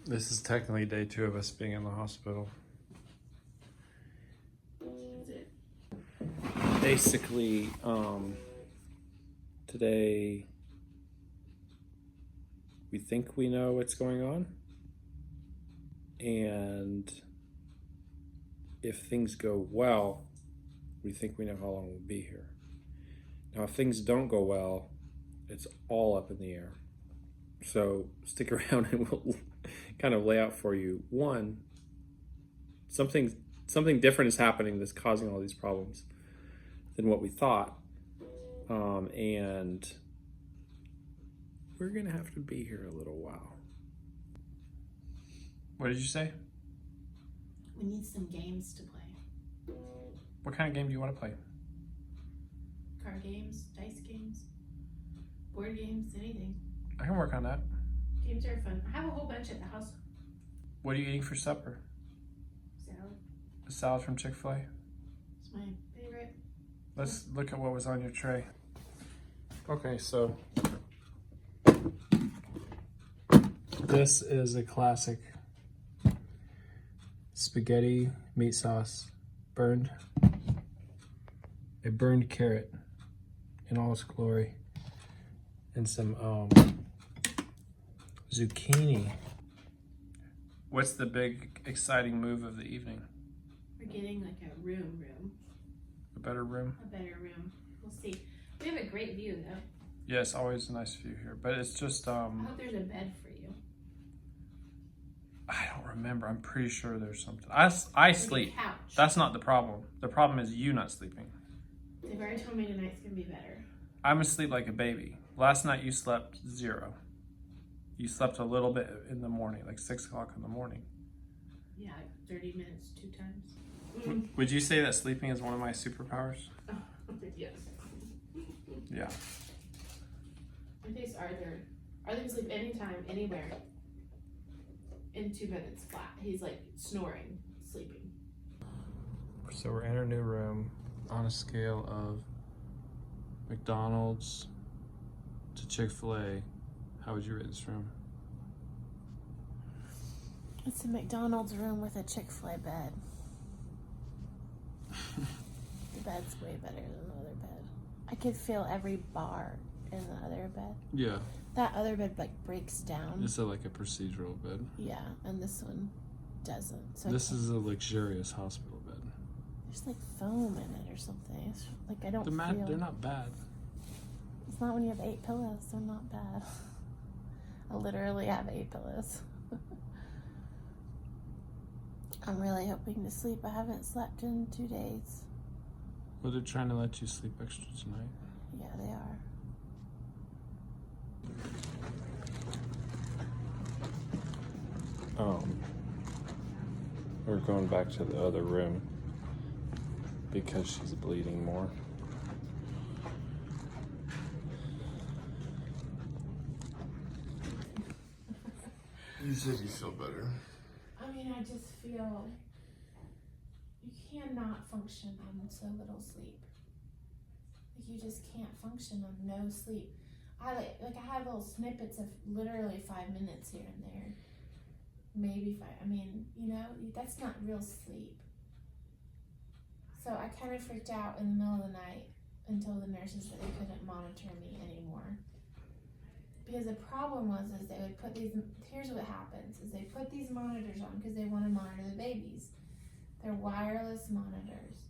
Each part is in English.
This is technically day 2 of us being in the hospital. Is it? Basically, today we think we know what's going on, and if things go well, we think we know how long we'll be here. Now, if things don't go well, it's all up in the air. So stick around and we'll kind of lay out for you. One, something different is happening that's causing all these problems than what we thought. And we're going to have to be here a little while. What did you say? We need some games to play. What kind of game do you want to play? Card games, dice games, board games, anything. I can work on that. Games are fun. I have a whole bunch at the house. What are you eating for supper? Salad. A salad from Chick-fil-A? It's my favorite. Let's look at what was on your tray. Okay, so this is a classic spaghetti meat sauce, a burned carrot in all its glory, and some zucchini. What's the big exciting move of the evening? We're getting like a room. A better room? A better room. We'll see. We have a great view though. Yes, always a nice view here, but it's just I hope there's a bed for you. I don't remember. I'm pretty sure there's something. I sleep. Couch. That's not the problem. The problem is you not sleeping. They've already told me tonight's gonna be better. I'm asleep like a baby. Last night you slept 0. You slept a little bit in the morning, like 6 o'clock in the morning. Yeah, like 30 minutes 2 times. Would you say that sleeping is one of my superpowers? Yes. Yeah. My name's Arthur. Arthur can sleep anytime, anywhere. In 2 minutes flat. He's like snoring, sleeping. So we're in our new room on a scale of McDonald's to Chick-fil-A. How would you rate this room? It's a McDonald's room with a Chick-fil-A bed. The bed's way better than the other bed. I could feel every bar in the other bed. Yeah. That other bed like breaks down. This is like a procedural bed. Yeah, and this one doesn't. So This is a luxurious hospital bed. there's like foam in it or something. It's like I don't feel. They're not bad. It's not when you have 8 pillows. They're not bad. I literally have 8 pillows. I'm really hoping to sleep. I haven't slept in 2 days. Well, they're trying to let you sleep extra tonight. Yeah, they are. We're going back to the other room because she's bleeding more. You said you feel better. I mean, I just feel you cannot function on so little sleep. Like you just can't function on no sleep. I have little snippets of literally 5 minutes here and there. Maybe 5. I mean, that's not real sleep. So I kind of freaked out in the middle of the night and told the nurses that they couldn't monitor me anymore. Because the problem is they would put these, here's what happens, is they put these monitors on because they want to monitor the babies. They're wireless monitors.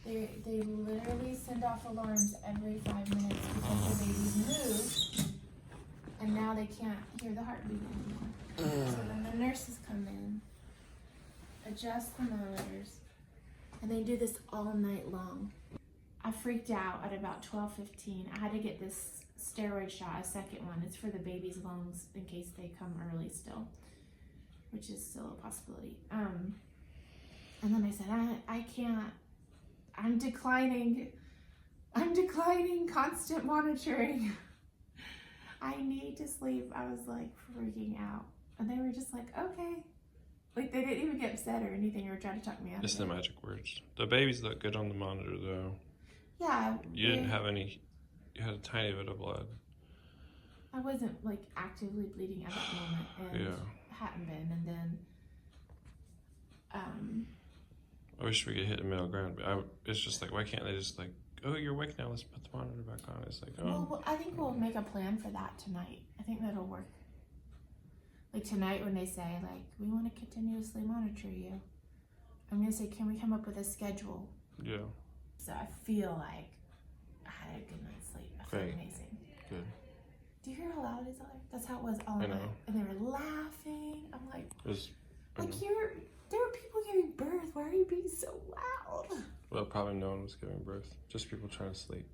They literally send off alarms every 5 minutes because the babies move, and now they can't hear the heartbeat anymore. So then the nurses come in, adjust the monitors, and they do this all night long. I freaked out at about 12:15. I had to get this steroid shot, a second one. It's for the baby's lungs in case they come early still, which is still a possibility. And then I said, I can't. I'm declining constant monitoring. I need to sleep. I was like freaking out. And they were just like, okay. Like they didn't even get upset or anything or try to talk me out of it. It's the magic words. The babies look good on the monitor though. Yeah. You didn't have any, you had a tiny bit of blood. I wasn't like actively bleeding at that moment and hadn't been. I wish we could hit a middle ground. But it's just like, why can't they just like, oh, you're awake now, let's put the monitor back on. It's like, oh. Well, I think we'll make a plan for that tonight. I think that'll work. Like tonight when they say, like, we want to continuously monitor you, I'm going to say, can we come up with a schedule? Yeah. So I feel like I had a good night's sleep. I feel Great. amazing. Good. Do you hear how loud it is out there? That's how it was all I night. know. And they were laughing. I'm like, It was, there were people giving birth. Why are you being so loud? well, probably no one was giving birth. Just people trying to sleep.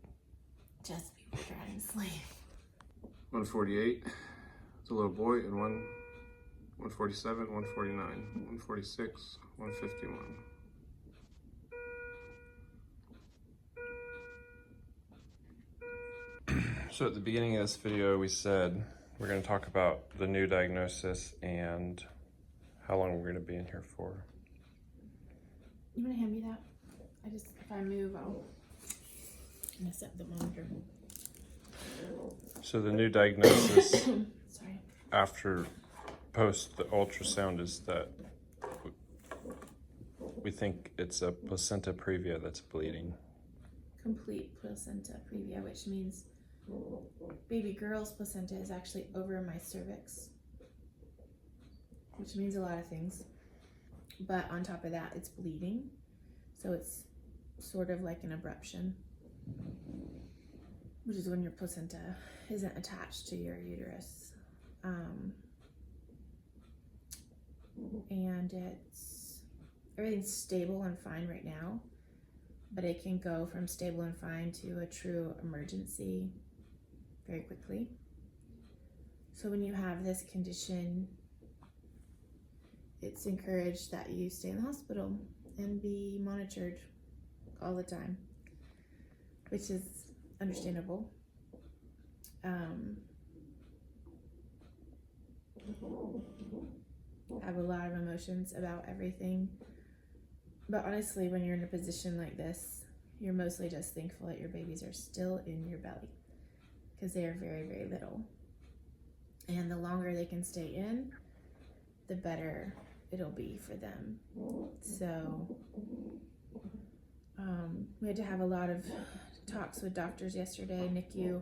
Just people trying to sleep. 148. It's a little boy, and 147, 149, 146, 151. So at the beginning of this video, we said we're going to talk about the new diagnosis and how long we're going to be in here for. You want to hand me that? If I move, I'll mess up the monitor. So the new diagnosis Sorry. after post the ultrasound is that we think it's a placenta previa that's bleeding. Complete placenta previa, which means baby girl's placenta is actually over my cervix, which means a lot of things. But on top of that, it's bleeding, so it's sort of like an abruption, which is when your placenta isn't attached to your uterus. And everything's stable and fine right now, but it can go from stable and fine to a true emergency very quickly. So when you have this condition, it's encouraged that you stay in the hospital and be monitored all the time, which is understandable. I have a lot of emotions about everything, but honestly, when you're in a position like this, you're mostly just thankful that your babies are still in your belly, because they are very, very little. And the longer they can stay in, the better it'll be for them. So we had to have a lot of talks with doctors yesterday. NICU,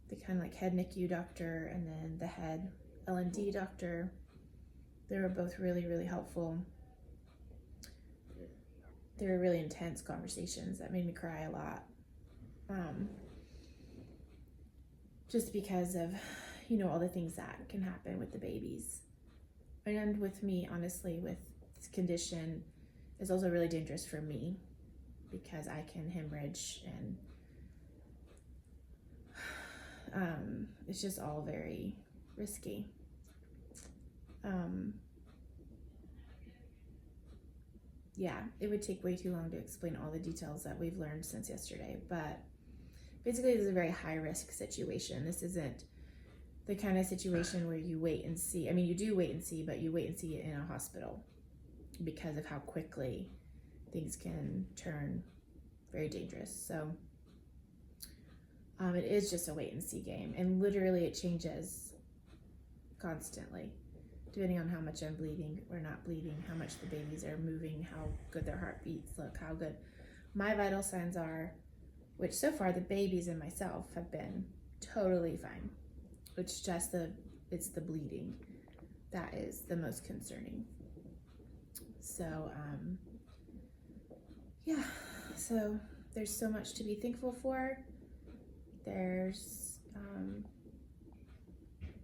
the kind of like head NICU doctor, and then the head L&D doctor. They were both really, really helpful. They were really intense conversations that made me cry a lot. Just because of, all the things that can happen with the babies. And with me, honestly, with this condition, it's also really dangerous for me because I can hemorrhage, and it's just all very risky. Yeah, it would take way too long to explain all the details that we've learned since yesterday, but basically this is a very high risk situation. This isn't the kind of situation where you wait and see. I mean, you do wait and see, but you wait and see it in a hospital because of how quickly things can turn very dangerous. So it is just a wait and see game, and literally it changes constantly depending on how much I'm bleeding or not bleeding, how much the babies are moving, how good their heartbeats look, how good my vital signs are, which so far the babies and myself have been totally fine. It's just it's the bleeding that is the most concerning. So yeah, so there's so much to be thankful for. There's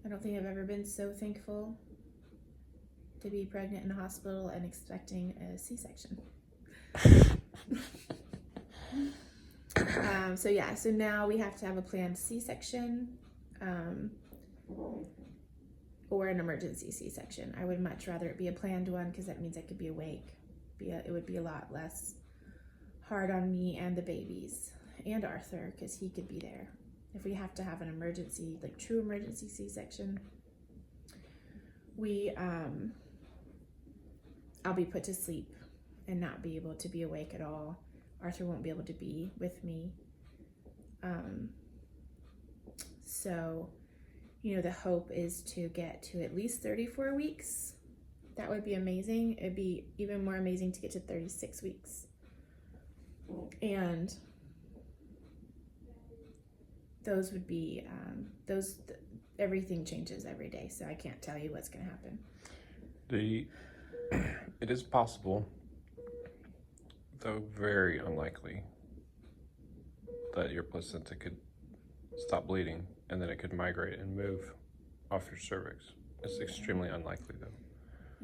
I don't think I've ever been so thankful to be pregnant in a hospital and expecting a C-section. So now we have to have a planned C-section or an emergency C-section. I would much rather it be a planned one because that means I could be awake. It would be a lot less hard on me and the babies and Arthur because he could be there. If we have to have an emergency, like true emergency C-section, I'll be put to sleep and not be able to be awake at all. Arthur won't be able to be with me. So, the hope is to get to at least 34 weeks that would be amazing. It'd be even more amazing to get to 36 weeks. And those would be, everything changes every day. So I can't tell you what's going to happen. It is possible, though very unlikely, that your placenta could stop bleeding and then it could migrate and move off your cervix. It's extremely unlikely, though.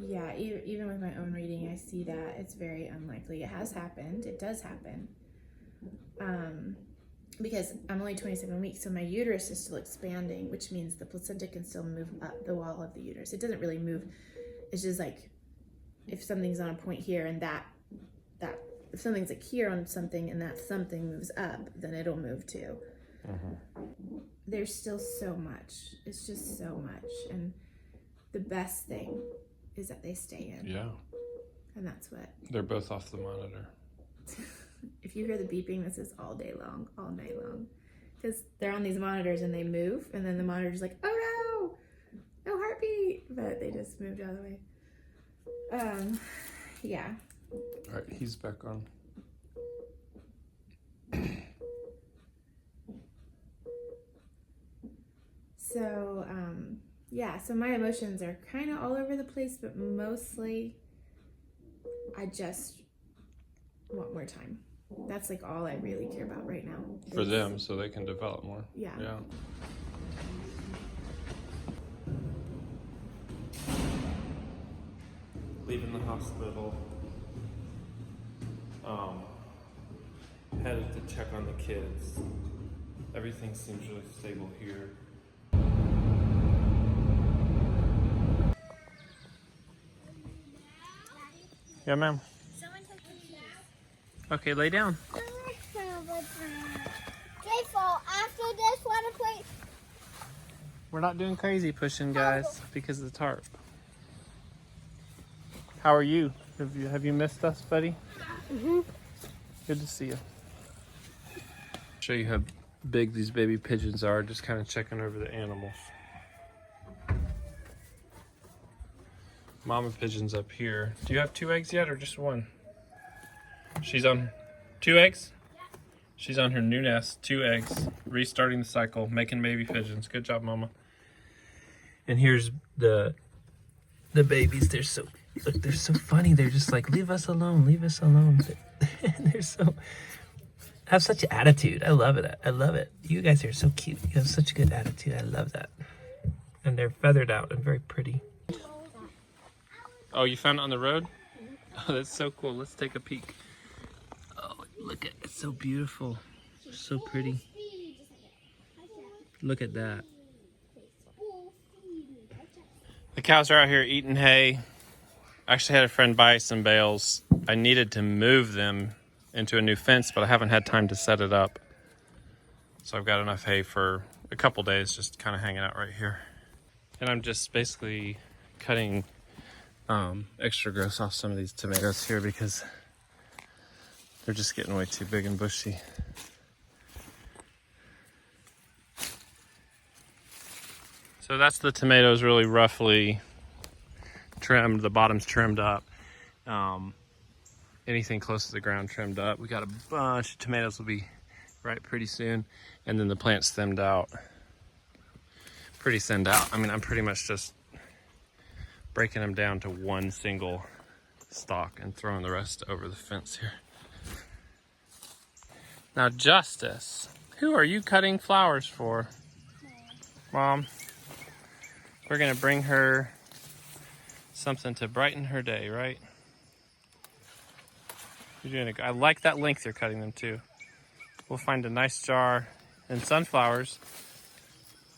Yeah, even with my own reading, I see that it's very unlikely. It has happened. It does happen. Because I'm only 27 weeks, so my uterus is still expanding, which means the placenta can still move up the wall of the uterus. It doesn't really move. It's just like if something's on a point here and that if something's like here on something and that something moves up, then it'll move too. There's still so much. It's just so much. And the best thing is that they stay in. Yeah. And that's what. They're both off the monitor. If you hear the beeping, this is all day long, all night long. Because they're on these monitors and they move, and then the monitor's like, oh no, no heartbeat. But they just moved out of the way. Yeah. All right, he's back on. So, yeah, so my emotions are kind of all over the place, but mostly I just want more time. That's like all I really care about right now. For them, so they can develop more. Yeah. Yeah. Leaving the hospital. Headed to check on the kids. Everything seems really stable here. Yeah, ma'am. Okay, lay down. After this, want to play? We're not doing crazy pushing, guys, because of the tarp. How are you? Have you missed us, buddy? Mm-hmm. Good to see you. Show you how big these baby pigeons are. Just kind of checking over the animals. Mama pigeon's up here. Do you have 2 eggs yet, or just 1? She's on 2 eggs? She's on her new nest, 2 eggs, restarting the cycle, making baby pigeons. Good job, Mama. And here's the babies. They're so, look, they're so funny. They're just like, leave us alone, leave us alone. They're so, have such an attitude. I love it. I love it. You guys are so cute. You have such a good attitude. I love that. And they're feathered out and very pretty. Oh, you found it on the road? Oh, that's so cool. Let's take a peek. Oh, look at it. It's so beautiful. So pretty. Look at that. The cows are out here eating hay. I actually had a friend buy some bales. I needed to move them into a new fence, but I haven't had time to set it up. So I've got enough hay for a couple days, just kind of hanging out right here. And I'm just basically cutting extra growth off some of these tomatoes here because they're just getting way too big and bushy. So that's the tomatoes really roughly trimmed. The bottom's trimmed up. Anything close to the ground trimmed up. We got a bunch of tomatoes will be ripe pretty soon. And then the plant's thinned out. Pretty thinned out. I mean, I'm pretty much just breaking them down to one single stalk and throwing the rest over the fence here. Now, Justice, who are you cutting flowers for? Mom. We're gonna bring her something to brighten her day, right? You're doing I like that length you're cutting them to. We'll find a nice jar. And sunflowers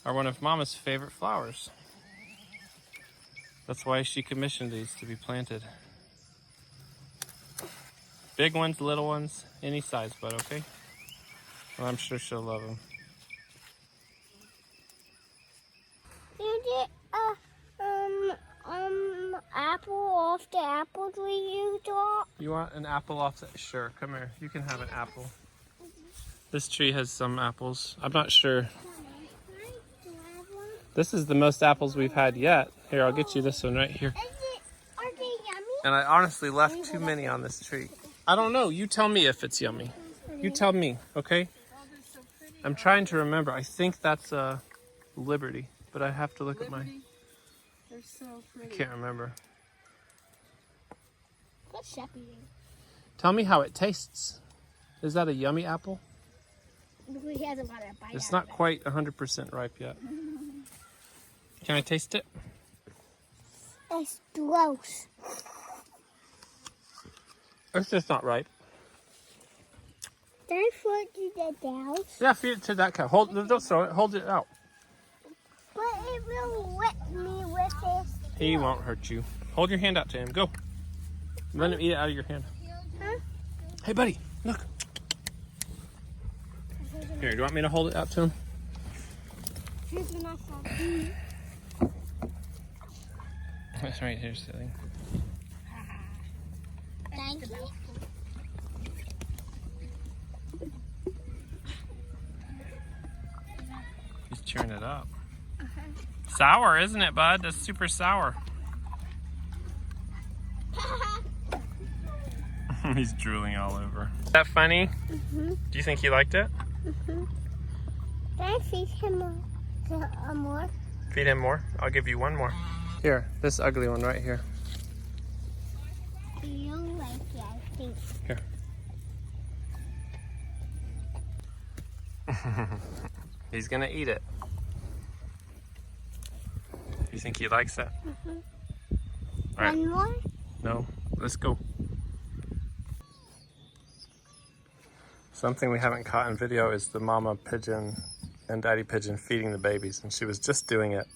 are one of Mama's favorite flowers. That's why she commissioned these to be planted. Big ones, little ones, any size, but okay? Well, I'm sure she'll love them. You get apple off the apple tree you dropped? You want an apple off that? Sure, come here. You can have an apple. This tree has some apples. I'm not sure. This is the most apples we've had yet. Here, I'll get you this one right here. Are And I honestly left too many on this tree. I don't know. You tell me if it's yummy. You tell me, okay? I'm trying to remember. I think that's Liberty, but I have to look at my... They're so I pretty. can't remember. What's Sheppy? Tell me how it tastes. Is that a yummy apple? He hasn't got a bite. It's not quite 100% ripe yet. Can I taste it? It's gross. It's just not ripe. Can I throw it to the dogs? Yeah, feed it to that cow. Don't throw it. Hold it out. But it will whip me with his. He won't hurt you. Hold your hand out to him. Go. Let him eat it out of your hand. Huh? Hey, buddy, look. Here, do you want me to hold it out to him? Here's when I saw. That's right, here's the thing. Thank you. He's cheering it up. Sour, isn't it, bud? That's super sour. He's drooling all over. Is that funny? Mm-hmm. Do you think he liked it? Mm-hmm. Can I feed him more? Feed him more? I'll give you one more. Here, this ugly one right here. You don't like it, I think. Here. He's gonna eat it. You think he likes it? Mm-hmm. All right. One more? No, let's go. Something we haven't caught in video is the mama pigeon and daddy pigeon feeding the babies, and she was just doing it.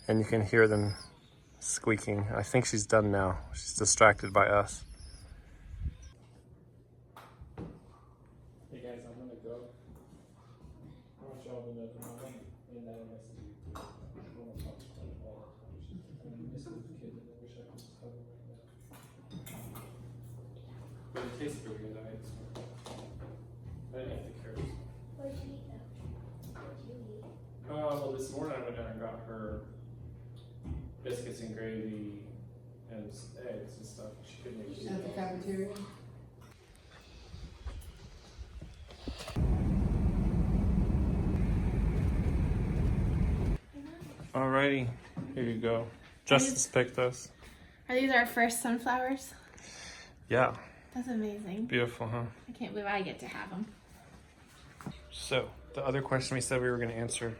And you can hear them squeaking. I think she's done now. She's distracted by us. Hey guys, I'm gonna go. I want y'all to know that mama and daddy misses you. I want to talk to them all the time. I miss the kid and I wish I could just hug him right now. But it tastes pretty good. I ate some. I didn't eat the carrots. What did you eat? Well, this morning I went down and got her biscuits and gravy and eggs and stuff. She couldn't eat it. At the cafeteria? Alrighty, here you go. Justice picked those. Are these our first sunflowers? Yeah, That's amazing. beautiful, huh? I can't believe I get to have them. So, the other question we said we were going to answer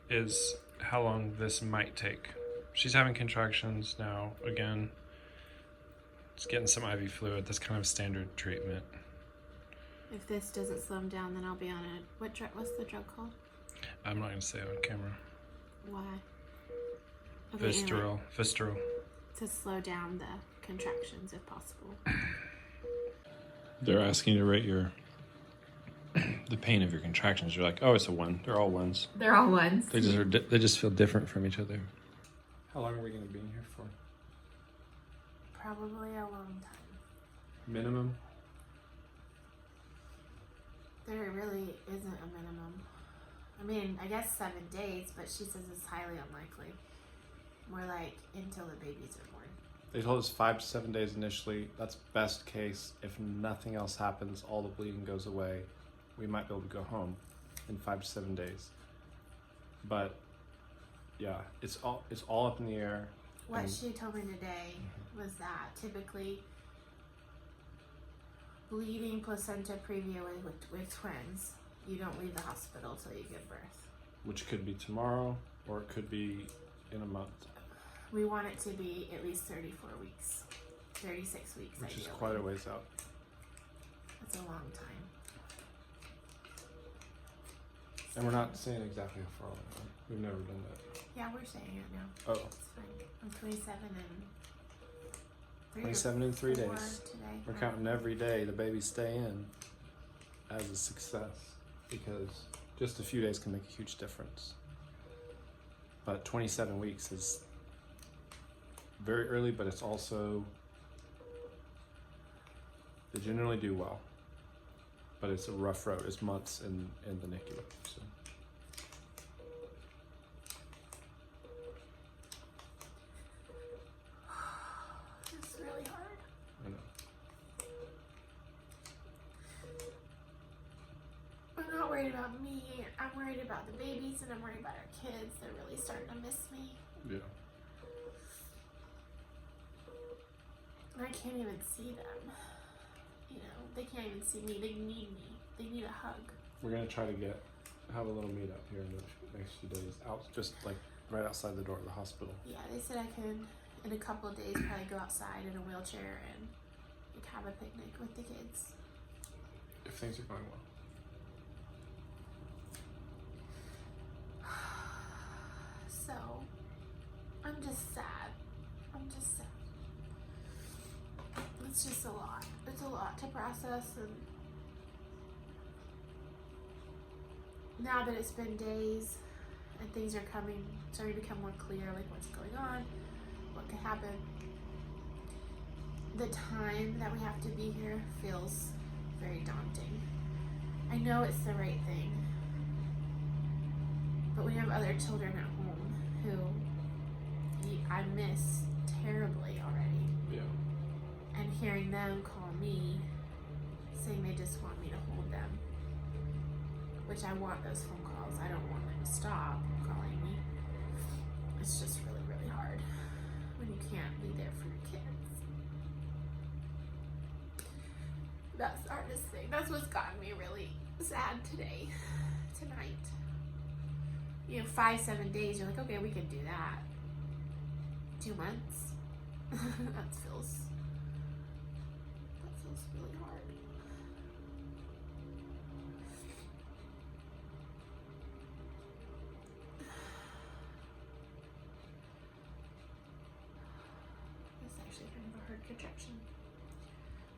is how long this might take. She's having contractions now, again. Just getting some IV fluid. That's kind of standard treatment. If this doesn't slow them down, then I'll be on a what's the drug called? I'm not going to say it on camera. Why? Okay, anyway, Visteral. to slow down the contractions if possible. They're asking you to rate the pain of your contractions. You're like, oh, it's a 1. They're all 1s. They're all ones. They just feel different from each other. How long are we going to be in here for? Probably a long time. Minimum? There really isn't a minimum. I mean, I guess 7 days, but she says it's highly unlikely. More like until the babies are born. They told us 5 to 7 days initially. That's best case. If nothing else happens, all the bleeding goes away, we might be able to go home in 5 to 7 days. But yeah, it's all up in the air. What And she told me today was that typically bleeding placenta previa with twins, you don't leave the hospital till you give birth. which could be tomorrow, or it could be in a month, We want it to be at least 34 weeks, 36 weeks which ideally. is quite a ways out. That's a long time. And we're not saying exactly how far along. We've never done that. Yeah, we're saying it now. Oh, It's fine. I'm 27 and 27 in 3 4 days. today. We're counting every day the babies stay in as a success, because just a few days can make a huge difference. But 27 weeks is very early, but it's also, they generally do well. But it's a rough road. It's months in the NICU. So. about me. I'm worried about the babies, and I'm worried about our kids. They're really starting to miss me. Yeah. I can't even see them. You know, they can't even see me. They need me. They need a hug. We're gonna try to have a little meetup here in the next few days, out just like right outside the door of the hospital. Yeah, they said I could, in a couple of days, probably go outside in a wheelchair and like, have a picnic with the kids. If things are going well. So, I'm just sad. I'm just sad. It's just a lot. It's a lot to process, and now that it's been days and things are starting to become more clear, like what's going on, what could happen, the time that we have to be here feels very daunting. I know it's the right thing, but we have other children at home who I miss terribly already. Yeah. And hearing them call me saying they just want me to hold them, which I want those phone calls. I don't want them to stop calling me. It's just really, really hard when you can't be there for your kids. That's the hardest thing. That's what's gotten me really sad tonight. You know, 5-7 days, you're like, okay, we can do that. 2 months? that feels really hard. It's actually kind of a hard contraction.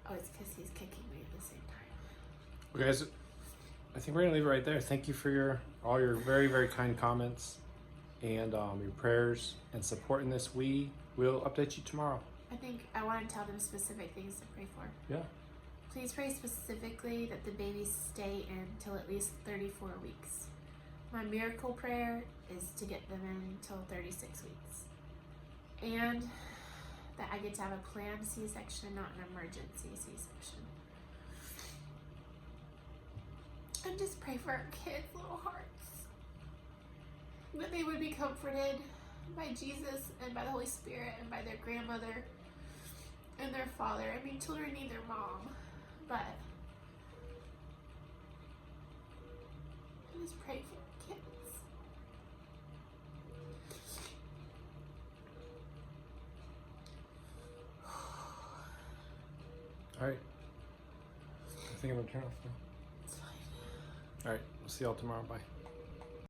Oh, it's because he's kicking me at the same time. Well, guys, I think we're gonna leave it right there. Thank you for all your very, very kind comments and your prayers and support in this. We will update you tomorrow. I think I want to tell them specific things to pray for. Yeah. Please pray specifically that the babies stay in till at least 34 weeks. My miracle prayer is to get them in till 36 weeks. And that I get to have a planned C-section, not an emergency C-section. And just pray for our kids' little hearts. That they would be comforted by Jesus and by the Holy Spirit and by their grandmother and their father. I mean, children need their mom, but I just pray for our kids. All right. I think I'm gonna turn off now. It's fine. All right. We'll see y'all tomorrow. Bye.